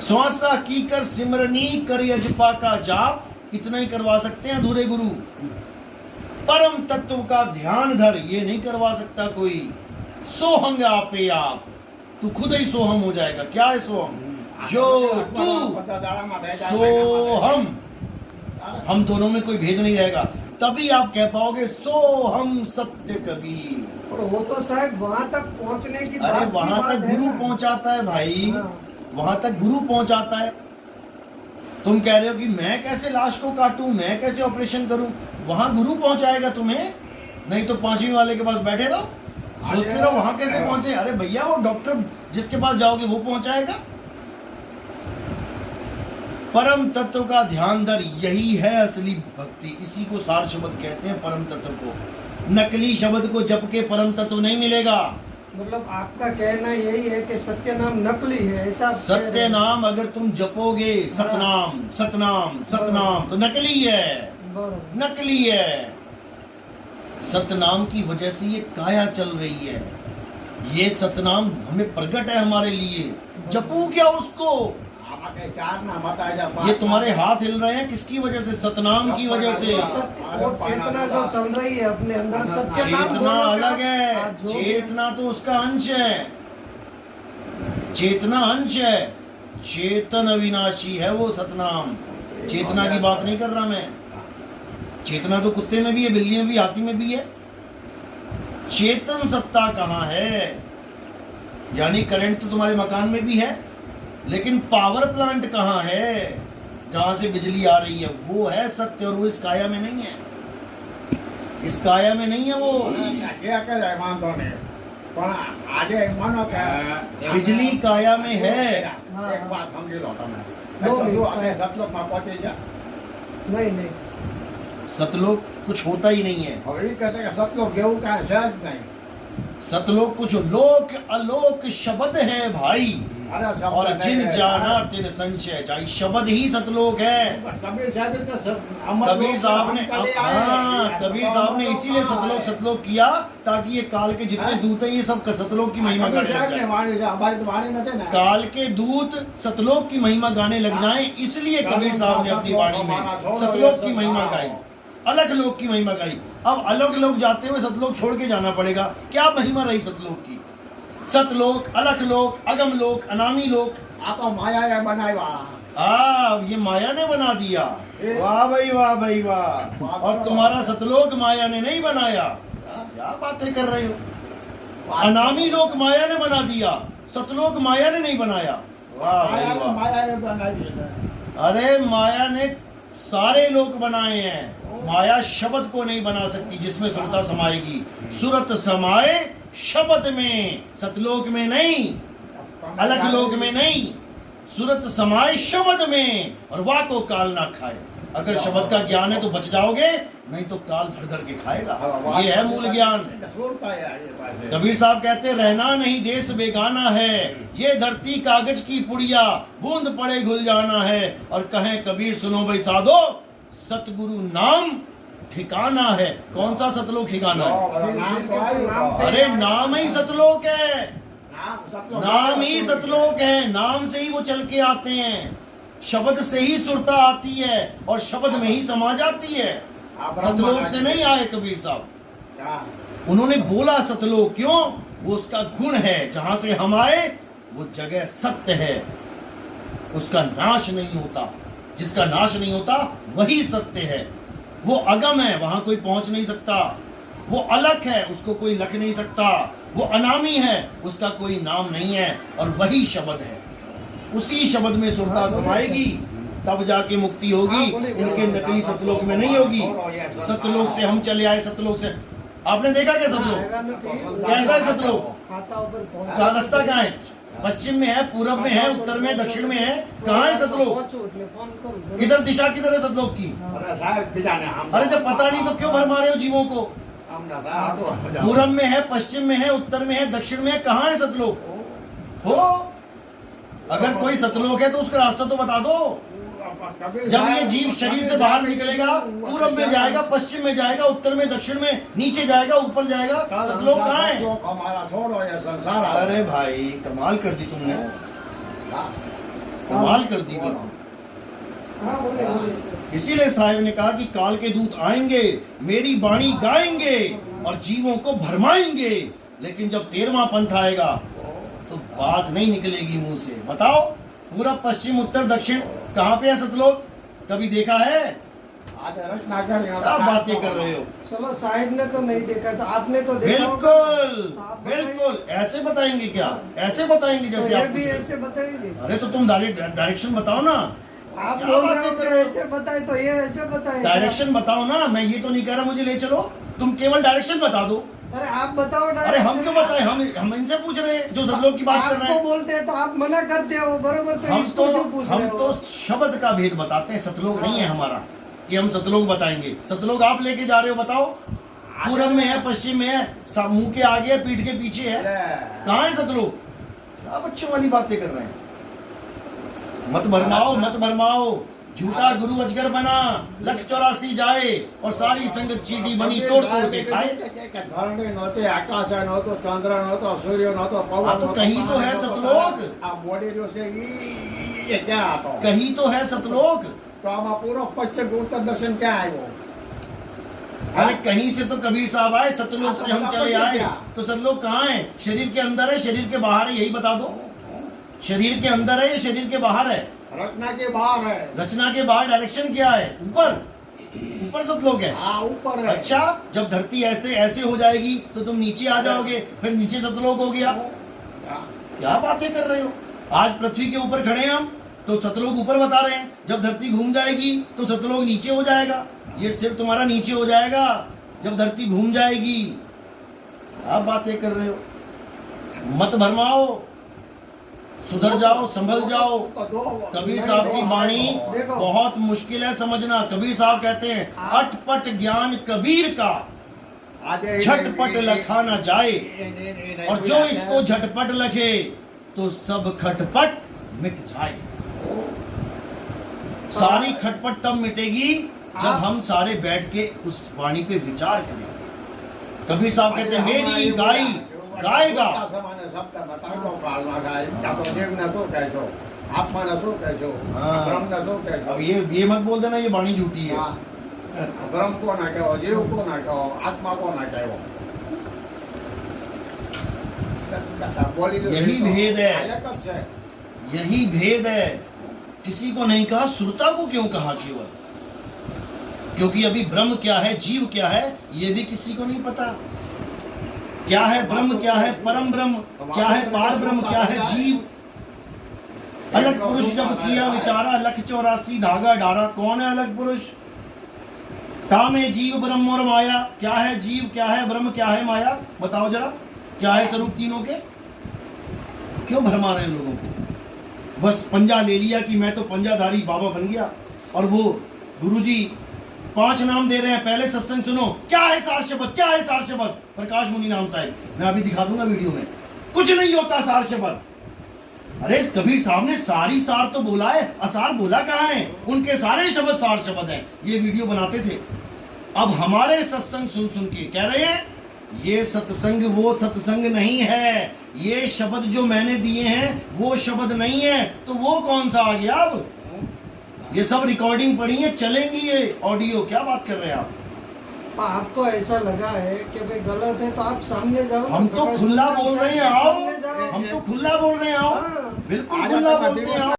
श्वासा की कर सिमरनी कर यजपा का जाप, इतना ही करवा सकते हैं अधूरे गुरु। परम तत्व का ध्यान धर, ये नहीं करवा सकता कोई। सोहंग आपे आप, तू खुद ही सोहम हो जाएगा। क्या है सोहम? जो तू सोहम, हम दोनों में कोई भेद नहीं रहेगा, तभी आप कह पाओगे सोहम सत्य कबीर। और वो तो साहब वहां तक पहुंचने की अरे वहां तक गुरु ना। पहुंचाता है भाई, हाँ। वहां तक गुरु पहुंचाता है। तुम कह रहे हो कि मैं कैसे लाश को काटूं, मैं कैसे ऑपरेशन करूं, वहां गुरु पहुंचाएगा तुम्हें। नहीं तो 5वीं वाले के पास बैठे रहो, सोचते रहो वहां कैसे पहुंचे। अरे भैया वो डॉक्टर जिसके पास जाओगे वो पहुंचाएगा। परम तत्व का ध्यान धर, यही है असली भक्ति। इसी को सार शब्द कहते हैं, परम तत्व को। नकली शब्द को जप के परम तत्व नहीं मिलेगा। मतलब आपका कहना यही है कि सत्य नाम नकली है, ऐसा आप कह रहे सत्य हैं। नाम अगर तुम जपोगे, सतनाम सतनाम सतनाम, तो नकली है, बरोबर। नकली है। सतनाम की वजह से ये काया चल रही है। ये सतनाम हमें प्रकट है हमारे लिए। जपू क्या उसको? ये तुम्हारे हाथ हिल रहे हैं किसकी वजह से? सतनाम की वजह से। सत्य वो चेतना जो चल रही है अपने अंदर, सत्य नाम चेतना बोलो अलग क्या? है, हाँ, जो भी- चेतना तो उसका अंश है, चेतना अंश है। चेतन अविनाशी है वो सतनाम। चेतना की बात नहीं कर रहा मैं। चेतना तो कुत्ते में भी है, बिल्ली में भी, हाथी में भी है। चेतन सत्ता कहाँ है? यानी करंट तो तुम्हारे मकान में भी है, लेकिन पावर प्लांट कहाँ है जहां से बिजली आ रही है? वो है सत्य, और वो इस काया में नहीं है, इस काया में नहीं है वो। बिजली काया में है। एक बात समझी लो नहीं नहीं, सतलोक कुछ होता ही नहीं है। सतलोक गेहूं का शहद नहीं। सतलोक कुछ लोक अलोक शब्द है भाई, अरे सब और जिन जाना तिन संशय जाई। शब्द ही सतलोक है। कबीर साहब कबीर साहब ने, हाँ, कबीर साहब ने इसीलिए सतलोक सतलोक किया, ताकि ये काल के जितने दूत हैं ये सब सतलोक की महिमा गाने लग जाएं। हमारी तो वाणी न थे ना। काल के दूत सतलोक की महिमा गाने लग जाएं, इसलिए कबीर साहब ने अपनी वाणी में सतलोक की महिमा गाई, अलग लोक की महिमा गाई। अब अलग लोग जाते हुए सतलोक छोड़ के जाना पड़ेगा। क्या महिमा रही सतलोक की? सतलोक, अलग लोक, अगम लोक, अनामी लोक। आप माया है बनाया। ये माया ने बना दिया। वाह भाई वाह भाई वाह। और तुम्हारा सतलोक माया ने नहीं बनाया। क्या बातें कर रहे हो? अनामी लोक माया ने बना दिया, सतलोक माया ने नहीं बनाया। वाह भाई वाह। माया है बनाई। अरे माया ने सारे लोक बनाए हैं, माया शब्द को नहीं बना सकती जिसमें सुरता समाएगी। सुरत समाए शब्द में, सतलोक में नहीं, अलग लोक में नहीं। सुरत समाए शब्द में, और वाह को काल ना खाए। अगर शब्द का ज्ञान है तो बच जाओगे, नहीं तो काल धर धर के खाएगा। ये है मूल ज्ञान। कबीर साहब कहते हैं, रहना नहीं देश बेगाना है, ये धरती कागज की पुड़िया, बूंद पड़े घुल जाना है। और कहें कबीर सुनो भाई साधो, सतगुरु नाम ठिकाना है। कौन सा सतलोक ठिकाना है? अरे नाम ही सतलोक है, नाम ही सतलोक है। नाम से ही वो चल के आते हैं, शब्द से ही सुरता आती है, और शब्द में ही समा जाती है। सतलोक से नहीं आए कबीर साहब। उन्होंने बोला सतलोक, क्यों? वो उसका गुण है। जहां से हम आए वो जगह सत्य है, उसका नाश नहीं होता। जिसका नाश नहीं होता वही सत्य है। वो अगम है, वहां कोई पहुंच नहीं सकता। वो अलग है, उसको कोई लख नहीं सकता। वो अनामी है, उसका कोई नाम नहीं है, और वही शब्द है। उसी शब्द में सुरता समाएगी, तब जाके मुक्ति होगी। इनके नकली सतलोक में नहीं होगी। सतलोक से हम चले आए, सतलोक से आपने देखा क्या सतलोक कैसा है? सतलोक का रास्ता कहाँ है? पश्चिम में है, पूरब में है, उत्तर में, दक्षिण में है। कहाँ है सतलोक? किधर दिशा, किधर है सतलोक की? अरे जब पता नहीं तो क्यों भर मारे हो जीवों को? पूरब में है, पश्चिम में है, उत्तर में है, दक्षिण में है। कहाँ है सतलोक? हो अगर कोई सतलोक है तो उसका रास्ता तो बता दो। जब ये जीव शरीर से बाहर निकलेगा, पूरब में जाएगा, पश्चिम में जाएगा, उत्तर में, दक्षिण में, नीचे जाएगा, ऊपर जाएगा। सतलोक कहाँ है? हमारा छोड़ो ये संसार। अरे भाई कमाल कर दी तुमने। कमाल कर दी थी। हाँ बोले बोले। इसीलिए साहिब ने कहा कि काल के दूत आएंगे, मेरी वाणी गाएंगे और जीवों को भरमाएंगे, लेकिन जब 13वां पंथ आएगा तो बात नहीं निकलेगी मुंह से। बताओ, पूरब पश्चिम उत्तर दक्षिण कहाँ पे है सतलोक? कभी देखा है? आज रत्नाकर क्या बातें कर रहे हो? चलो साहिब ने तो नहीं देखा, तो आपने तो देखा होगा। बिल्कुल तो आप बताइए। बिल्कुल, ऐसे बताएंगे क्या? ऐसे बताएंगे तो जैसे ये आप भी पूछ रहे ऐसे बताएंगे। हो। अरे तो तुम डायरेक्शन बताओ ना, आप क्या बोल रहे बातें हो कर कि रहे हो? ऐसे बताए तो ये ऐसे बताए। डायरेक्शन बताओ ना। मैं ये तो नहीं कह रहा मुझे ले चलो, तुम केवल डायरेक्शन बता दो। अरे आप बताओ अरे डायरेक्शन। हम क्यों बताएं? हम इनसे पूछ रहे हैं जो सतलोक की बात कर रहे आपको हैं। बोलते हैं तो आप मना करते हो, बरोबर, तो इसको क्यों पूछ रहे हम हो? तो शब्द का भेद बताते हैं, सतलोक नहीं है हमारा कि हम सतलोक बताएंगे। सतलोक आप लेके जा रहे हो, बताओ। पूरब में है, पश्चिम में है, मुंह के आगे है, पीठ के पीछे है। कहाँ है सतलोक? क्या बच्चों वाली बातें कर रहे हैं? मत भरमाओ, मत भरमाओ। झूठा गुरु अजगर बना, 184 जाए और सारी संगत चीटी बनी, तोड़ तोड़ के खाए। ધરણી નહોતી, આકાશ નહોતો, ચંદ્ર નહોતો, સૂર્ય નહોતો, પવન हाँ, तो નહોતો, कहीं तो પાણી है નહોતો, સતલોક। આ મોડી રહ્યો છે એ ક્યાં હતો? कहीं तो है सतलोक। તો આમાં પૂર્વ પશ્ચિમ ઉત્તર દક્ષિણ ક્યાં આવ્યો? अरे कहीं से तो कबीर साहब आए, सतलोक से हम चले आए। तो सतलोक कहाँ है? शरीर के अंदर है, शरीर के बाहर है? यही बता दो। शरीर के अंदर है या शरीर के बाहर है? રચના કે બહાર है? रचना के बाहर डायरेक्शन क्या है? ऊपर। ऊपर सतलोक है। हाँ ऊपर है। अच्छा, जब धरती ऐसे ऐसे हो जाएगी तो तुम नीचे आ जाओगे, फिर नीचे सतलोक हो गया। क्या बातें कर रहे हो? आज पृथ्वी के ऊपर खड़े हैं हम, तो सतलोक ऊपर बता रहे हैं। जब धरती घूम जाएगी तो सतलोक नीचे हो जाएगा। ये सिर्फ तुम्हारा नीचे हो जाएगा जब धरती घूम जाएगी। क्या बातें कर रहे हो? मत भरमाओ, सुधर जाओ, संभल जाओ। कबीर साहब की वाणी देखो। बहुत मुश्किल है समझना। कबीर साहब कहते हैं, अटपट ज्ञान कबीर का झटपट लखा न जाए, और जो इसको झटपट लखे तो सब खटपट मिट जाए। सारी खटपट तब मिटेगी जब हम सारे बैठ के उस वाणी पे विचार करेंगे। कबीर साहब कहते हैं, मेरी गाई गाएगा। સમાને શબ્દ બતાવ્યો કાળમાં ગાય. ત્યાં તો દેવને શું કહેશો? આત્માને શું કહેશો? हाँ। બ્રહ્મને શું કહેશો? अब ये मत बोल देना ये वाणी झूठी है। હા. બ્રહ્મ કોને કહેવો? જીવ કોને કહેવો? આત્મા કોને કહેવો? બોલી દો. यही भेद है। આ એક જ છે. यही भेद है। किसी को नहीं कहा, सुरता को क्यों कहा केवल? क्योंकि अभी ब्रह्म क्या है, जीव क्या है, ये भी किसी को नहीं पता। क्या है ब्रह्म, क्या है परम ब्रह्म, क्या है पार ब्रह्म, क्या है जीव। अलग पुरुष जब किया विचारा, 184 धागा डारा। कौन है अलग पुरुष? तामे जीव ब्रह्म और माया। क्या है जीव, क्या है ब्रह्म, क्या है माया? बताओ जरा, क्या है स्वरूप तीनों के? क्यों भरमा रहे हैं लोगों को? बस पंजा ले लिया कि मैं तो पंजाधारी बाबा बन गया, और वो गुरुजी 5 नाम दे रहे हैं। पहले सत्संग सुनो, क्या है सार शब्द, क्या है सार शब्द? प्रकाश मुनि नाम साहिब, मैं अभी दिखा दूंगा वीडियो में। कुछ नहीं होता सार शब्द। अरे कबीर साहब ने सारी सार तो बोला है, असार बोला कहाँ है? उनके सारे शब्द सार शब्द हैं। ये वीडियो बनाते थे। अब हमारे सत्संग सुन सुन के कह रहे हैं ये सत्संग वो सत्संग नहीं है, ये शब्द जो मैंने दिए हैं वो शब्द नहीं है। तो वो कौन सा आ गया? अब ये सब रिकॉर्डिंग पड़ी है, चलेंगी ये ऑडियो। क्या बात कर रहे हैं आप? आपको ऐसा लगा है कि भाई गलत है तो आप सामने जाओ। हम तो खुला बोल रहे हैं, आओ। सामने जाओ। हम तो खुला बोल रहे हैं, आओ। हाँ। बिल्कुल खुला बोलते हैं, आओ।